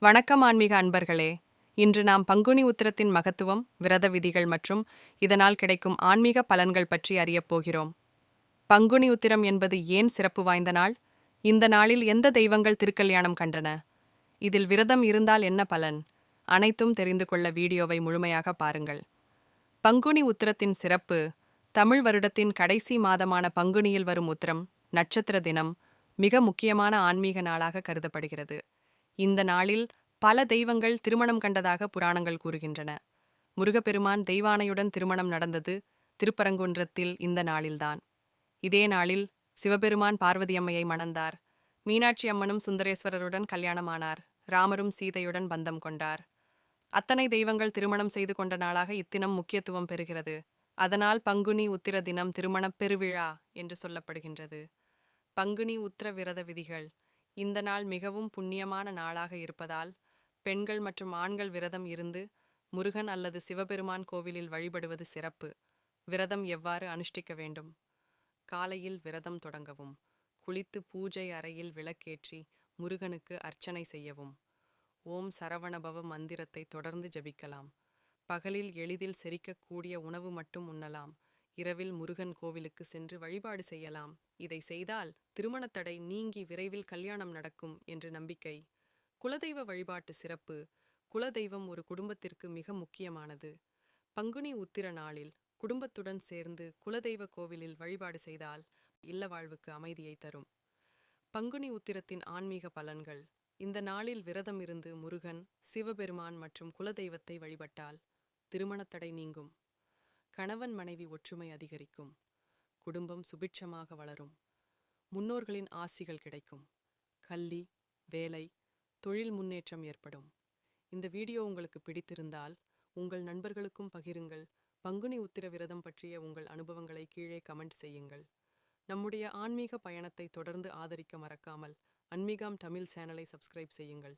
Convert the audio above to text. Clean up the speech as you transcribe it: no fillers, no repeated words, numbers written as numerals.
வணக்கம் ஆன்மீக அன்பர்களே. இன்று நாம் பங்குனி உத்திரத்தின் மகத்துவம், விரத விதிகள் மற்றும் இதனால் கிடைக்கும் ஆன்மீக பலன்கள் பற்றி அறியப் போகிறோம். பங்குனி உத்திரம் என்பது ஏன் சிறப்பு வாய்ந்த நாள்? இந்த நாளில் எந்த தெய்வங்கள் திருக்கல்யாணம் கண்டன? இதில் விரதம் இருந்தால் என்ன பலன்? அனைத்தும் தெரிந்து கொள்ள வீடியோவை முழுமையாக பாருங்கள். பங்குனி உத்திரத்தின் சிறப்பு: தமிழ் வருடத்தின் கடைசி மாதமான பங்குனியில் வரும் உத்திரம் நட்சத்திர தினம் மிக முக்கியமான ஆன்மீக நாளாக கருதப்படுகிறது. இந்த நாளில் பல தெய்வங்கள் திருமணம் கண்டதாக புராணங்கள் கூறுகின்றன. முருகப்பெருமான் தெய்வானையுடன் திருமணம் நடந்தது திருப்பரங்குன்றத்தில் இந்த நாளில்தான். இதே நாளில் சிவபெருமான் பார்வதியம்மையை மணந்தார். மீனாட்சி அம்மனும் சுந்தரேஸ்வரருடன் கல்யாணமானார். ராமரும் சீதையுடன் பந்தம் கொண்டார். அத்தனை தெய்வங்கள் திருமணம் செய்து கொண்ட நாளாக இத்தினம் முக்கியத்துவம் பெறுகிறது. அதனால் பங்குனி உத்திர தினம் திருமணப் பெருவிழா என்று சொல்லப்படுகின்றது. பங்குனி உத்திர விரத விதிகள்: இந்த நாள் மிகவும் புண்ணியமான நாளாக இருப்பதால் பெண்கள் மற்றும் ஆண்கள் விரதம் இருந்து முருகன் அல்லது சிவபெருமான் கோவிலில் வழிபடுவது சிறப்பு. விரதம் எவ்வாறு அனுஷ்டிக்க வேண்டும்? காலையில் விரதம் தொடங்கவும். குளித்து பூஜை அறையில் விளக்கேற்றி முருகனுக்கு அர்ச்சனை செய்யவும். ஓம் சரவணபவ மந்திரத்தை தொடர்ந்து ஜபிக்கலாம். பகலில் எளிதில் செரிக்கக்கூடிய உணவு மட்டும் உண்ணலாம். இரவில் முருகன் கோவிலுக்கு சென்று வழிபாடு செய்யலாம். இதை செய்தால் திருமணத்தடை நீங்கி விரைவில் கல்யாணம் நடக்கும் என்று நம்பிக்கை. குலதெய்வ வழிபாட்டு சிறப்பு: குலதெய்வம் ஒரு குடும்பத்திற்கு மிக முக்கியமானது. பங்குனி உத்திர நாளில் குடும்பத்துடன் சேர்ந்து குலதெய்வ கோவிலில் வழிபாடு செய்தால் இல்ல வாழ்வுக்கு அமைதியை தரும். பங்குனி உத்திரத்தின் ஆன்மீக பலன்கள்: இந்த நாளில் விரதம் இருந்து முருகன், சிவபெருமான் மற்றும் குலதெய்வத்தை வழிபட்டால் திருமணத்தடை நீங்கும். கணவன் மனைவி ஒற்றுமை அதிகரிக்கும். குடும்பம் சுபிட்சமாக வளரும். முன்னோர்களின் ஆசிகள் கிடைக்கும். கல்வி, வேலை, தொழில் முன்னேற்றம் ஏற்படும். இந்த வீடியோ உங்களுக்கு பிடித்திருந்தால் உங்கள் நண்பர்களுக்கும் பகிருங்கள். பங்குனி உத்திர விரதம் பற்றிய உங்கள் அனுபவங்களை கீழே கமெண்ட் செய்யுங்கள். நம்முடைய ஆன்மீக பயணத்தை தொடர்ந்து ஆதரிக்க மறக்காமல் ஆன்மீகம் தமிழ் சேனலை சப்ஸ்கிரைப் செய்யுங்கள்.